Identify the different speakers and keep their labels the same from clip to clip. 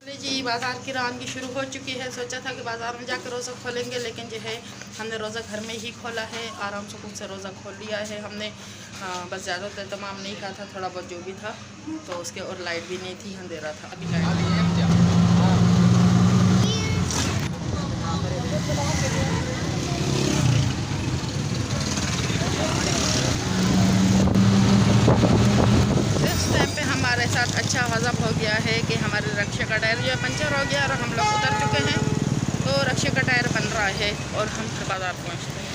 Speaker 1: जी बाज़ार की रवानगी शुरू हो चुकी है। सोचा था कि बाज़ार में जाकर रोज़ा खोलेंगे, लेकिन जो है हमने रोज़ा घर में ही खोला है। आराम सुकून से रोज़ा खोल लिया है हमने। बस ज़्यादा तो तमाम नहीं कहा था, थोड़ा बहुत जो भी था तो उसके, और लाइट भी नहीं थी, अंधेरा था। अभी लाइट हमारे साथ अच्छा हज़म हो गया है कि हमारे रक्षा का टायर जो पंचर हो गया और हम लोग उतर चुके हैं। तो रक्षा का टायर बन रहा है और हम फिर बाज़ार पहुँचते हैं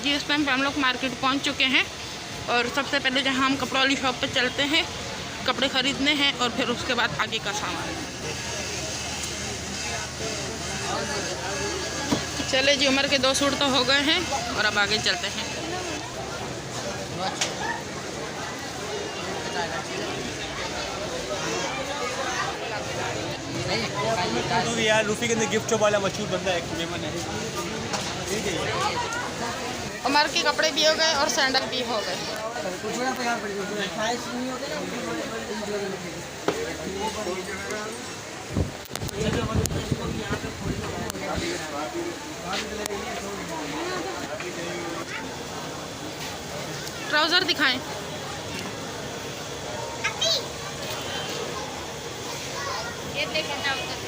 Speaker 1: जी। इस टाइम पे हम लोग मार्केट पहुँच चुके हैं और सबसे पहले जहाँ हम कपड़ों वाली शॉप पे चलते हैं, कपड़े ख़रीदने हैं और फिर उसके बाद आगे का सामान। चले जी, उम्र के 2 सूट तो हो गए हैं और अब आगे चलते हैं।
Speaker 2: तो यार रूफी के अंदर गिफ्ट शॉप वाला मशहूर बंदा है, मेमन है।
Speaker 1: उमर के कपड़े भी हो गए और सैंडल भी हो गए। ट्राउज़र दिखाएं। ये देखें ट्राउज़र।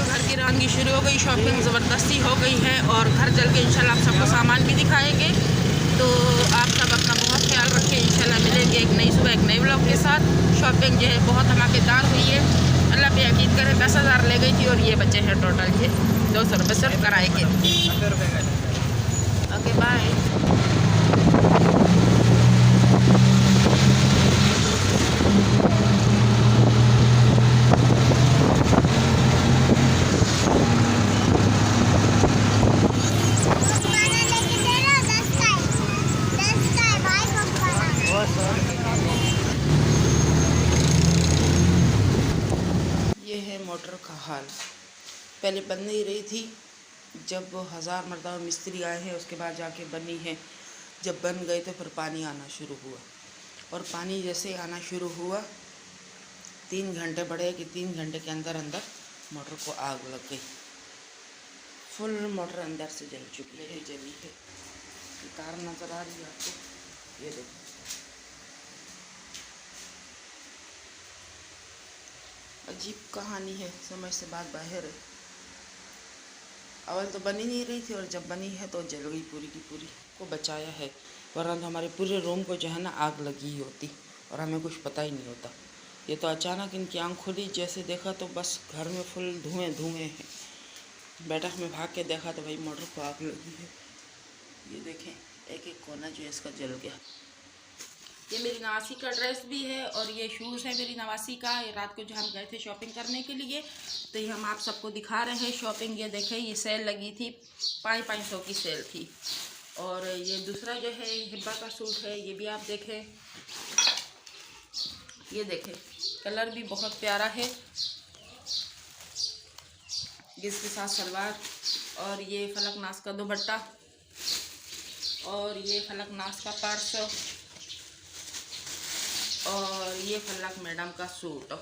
Speaker 1: घर की रवानगी शुरू हो गई, शॉपिंग ज़बरदस्ती हो गई है और घर चल के इंशाल्लाह आप सबको सामान भी दिखाएंगे। तो आप सब अपना बहुत ख्याल रखें। इंशाल्लाह मिलेंगे एक नई सुबह एक नए व्लॉग के साथ। शॉपिंग जो है बहुत धमाकेदार हुई है, अल्लाह पे यकीन करें। 10,000 ले गई थी और ये बचे हैं टोटल के 200 रुपये सिर्फ किराए के। Okay bye. ये है मोटर का हाल। पहले बन नहीं रही थी, जब 1000 मरतबा मिस्त्री आए हैं उसके बाद जाके बनी है। जब बन गई तो फिर पानी आना शुरू हुआ और पानी जैसे आना शुरू हुआ 3 घंटे बढ़े कि 3 घंटे के अंदर अंदर मोटर को आग लग गई। फुल मोटर अंदर से जल चुकी है, जली है। कार नज़र आ रही है आपको, ये देखो। अजीब कहानी है, समझ से बात बाहर है। अवल तो बनी नहीं रही थी और जब बनी है तो जल गई पूरी की पूरी। को बचाया है, वरना तो हमारे पूरे रूम को जो है ना आग लगी होती और हमें कुछ पता ही नहीं होता। ये तो अचानक इनकी आँख खुली, जैसे देखा तो बस घर में फुल धुएं धुएं हैं। बैठक में भाग के देखा तो भाई मोटर को आग लगी है। ये देखें, एक एक कोना जो है इसका जल गया। ये मेरी नवासी का ड्रेस भी है और ये शूज़ है मेरी नवासी का। ये रात को जो हम गए थे शॉपिंग करने के लिए, तो ये हम आप सबको दिखा रहे हैं शॉपिंग। ये देखें, ये सेल लगी थी, 500 की सेल थी। और ये दूसरा जो है हिब्बा का सूट है, ये भी आप देखें। ये देखें, कलर भी बहुत प्यारा है, जिसके साथ सलवार। और ये फलकनाज का दुपट्टा और ये फलकनाज का पर्स और ये फलक मैडम का सूट।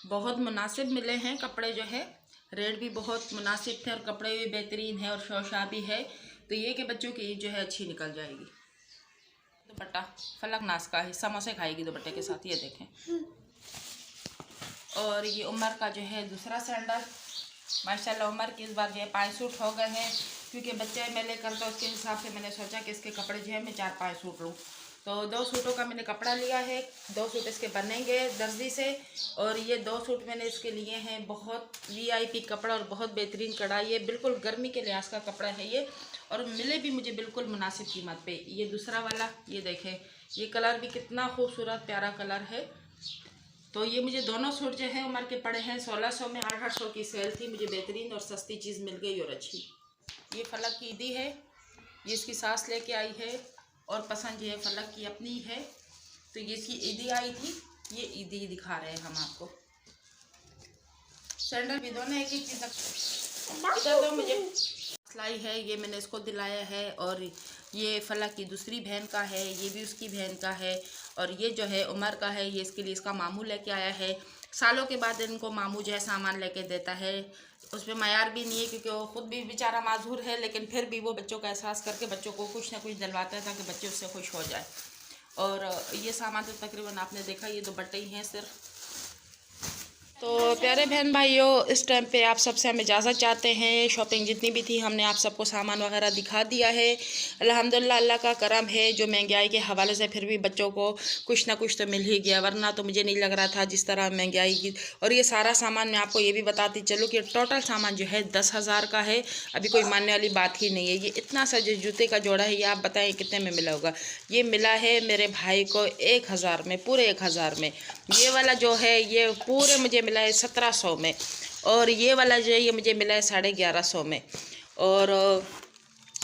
Speaker 1: बहुत मुनासिब मिले हैं कपड़े, जो है रेट भी बहुत मुनासिब थे और कपड़े भी बेहतरीन है और शौशा भी है। तो ये कि बच्चों की जो है अच्छी निकल जाएगी। दुपट्टा फलकनाज का है, समोसे खाएगी दुपट्टे के साथ, ये देखें। और ये उमर का जो है दूसरा सैंडल। माशाल्लाह उमर की इस बार जो है 5 सूट हो गए हैं, क्योंकि बच्चे मैं लेकर तो उसके हिसाब से मैंने सोचा कि इसके कपड़े जो है मैं 4-5 सूट लूँ। तो 2 सूटों का मैंने कपड़ा लिया है, 2 सूट इसके बनेंगे दर्जी से। और ये 2 सूट मैंने इसके लिए हैं बहुत VIP कपड़ा और बहुत बेहतरीन कढ़ाई है, बिल्कुल गर्मी के लिहाज का कपड़ा है ये, और मिले भी मुझे बिल्कुल मुनासिब कीमत पे। ये दूसरा वाला, ये देखें, ये कलर भी कितना खूबसूरत प्यारा कलर है। तो ये मुझे दोनों सूट जो है उमर के पड़े हैं 1600 में। 800 की सेल थी, मुझे बेहतरीन और सस्ती चीज़ मिल गई और अच्छी। ये फलक की ईदी है ये इसकी सास लेके आई है और पसंद जो है फलक की अपनी है। तो ये इसकी ईदी आई थी, ये ईदी दिखा रहे हैं हम आपको। सैंडल भी दोनों एक एक चीज़। इधर तो मुझे सिलाई है, ये मैंने इसको दिलाया है। और ये फलक की दूसरी बहन का है, ये भी उसकी बहन का है। और ये जो है उमर का है, ये इसके लिए इसका मामू लेके आया है। सालों के बाद इनको मामू जो है सामान लेके देता है। उस पर मयार भी नहीं है क्योंकि वो ख़ुद भी बेचारा माजूर है, लेकिन फिर भी वो बच्चों का एहसास करके बच्चों को कुछ ना कुछ दिलवाता है ताकि बच्चे उससे खुश हो जाए। और ये सामान तो तकरीबन आपने देखा, ये दुपट्टे ही हैं सिर्फ। तो प्यारे बहन भाइयों, इस टाइम पे आप सबसे हम इजाज़त चाहते हैं। शॉपिंग जितनी भी थी हमने आप सबको सामान वगैरह दिखा दिया है। अल्हम्दुलिल्लाह अल्लाह का करम है, जो महंगाई के हवाले से फिर भी बच्चों को कुछ ना कुछ तो मिल ही गया, वरना तो मुझे नहीं लग रहा था जिस तरह महंगाई की। और ये सारा सामान मैं आपको ये भी बताती चलूँ कि टोटल सामान जो है 10,000 का है। अभी कोई मानने वाली बात ही नहीं है। ये इतना सा जो जूते का जोड़ा है, ये आप बताएँ कितने में मिला होगा। ये मिला है मेरे भाई को 1,000 में, पूरे 1,000 में। ये वाला जो है ये पूरे मुझे मिला है 1700 में। और ये वाला जो है ये मुझे मिला है 1150 में। और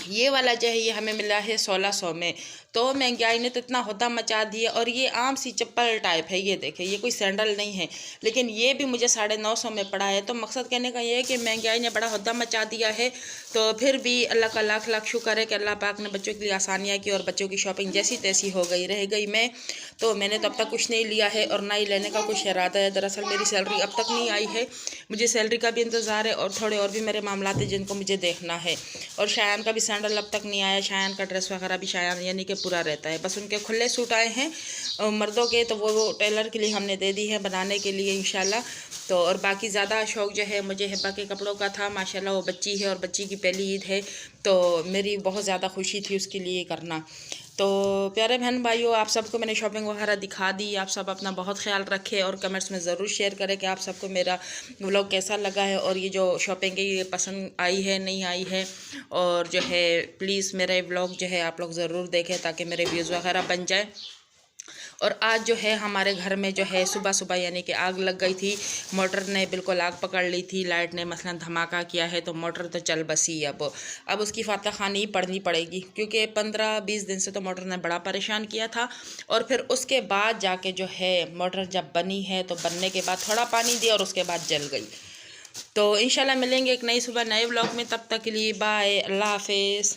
Speaker 1: ये वाला जो है ये हमें मिला है 1600 में। तो महंगाई ने तो इतना होता मचा दिया। और ये आम सी चप्पल टाइप है, ये देखें, ये कोई सैंडल नहीं है, लेकिन ये भी मुझे 950 में पड़ा है। तो मकसद कहने का ये है कि महंगाई ने बड़ा होता मचा दिया है। तो फिर भी अल्लाह का लाख लाख शुक्र है कि अल्लाह पाक ने बच्चों के लिए आसानियाँ की और बच्चों की शॉपिंग जैसी तैसी हो गई रह गई। तो मैंने तो अब तक कुछ नहीं लिया है और ना ही लेने का कुछ इरादा है। दरअसल मेरी सैलरी अब तक नहीं आई है, मुझे सैलरी का भी इंतज़ार है और थोड़े और भी मेरे मामलात हैं जिनको मुझे देखना है। और शायान का भी सैंडल अब तक नहीं आया। शायान का ड्रेस वगैरह भी शायान यानी कि पूरा रहता है, बस उनके खुले सूट आए हैं मर्दों के, तो वो टेलर के लिए हमने दे दी है बनाने के लिए इंशाल्लाह। तो और बाकी ज़्यादा शौक़ जो है मुझे हिब्बा के कपड़ों का था। माशाल्लाह वो बच्ची है और बच्ची की पहली ईद है, तो मेरी बहुत ज़्यादा खुशी थी उसके लिए करना। तो प्यारे बहन भाइयों, आप सबको मैंने शॉपिंग वगैरह दिखा दी। आप सब अपना बहुत ख्याल रखें और कमेंट्स में ज़रूर शेयर करें कि आप सबको मेरा व्लॉग कैसा लगा है और ये जो शॉपिंग है ये पसंद आई है नहीं आई है। और जो है प्लीज़ मेरा व्लॉग जो है आप लोग ज़रूर देखें ताकि मेरे व्यूज़ वगैरह बन जाए। और आज जो है हमारे घर में जो है सुबह सुबह यानी कि आग लग गई थी। मोटर ने बिल्कुल आग पकड़ ली थी, लाइट ने मसलन धमाका किया है, तो मोटर तो चल बसी। अब उसकी फातहखानी पढ़नी पड़ेगी क्योंकि 15-20 दिन से तो मोटर ने बड़ा परेशान किया था। और फिर उसके बाद जाके जो है मोटर जब बनी है तो बनने के बाद थोड़ा पानी दिया और उसके बाद जल गई। तो इंशाल्लाह मिलेंगे एक नई सुबह नए व्लॉग में, तब तक के लिए बाय, अल्लाह हाफिज़।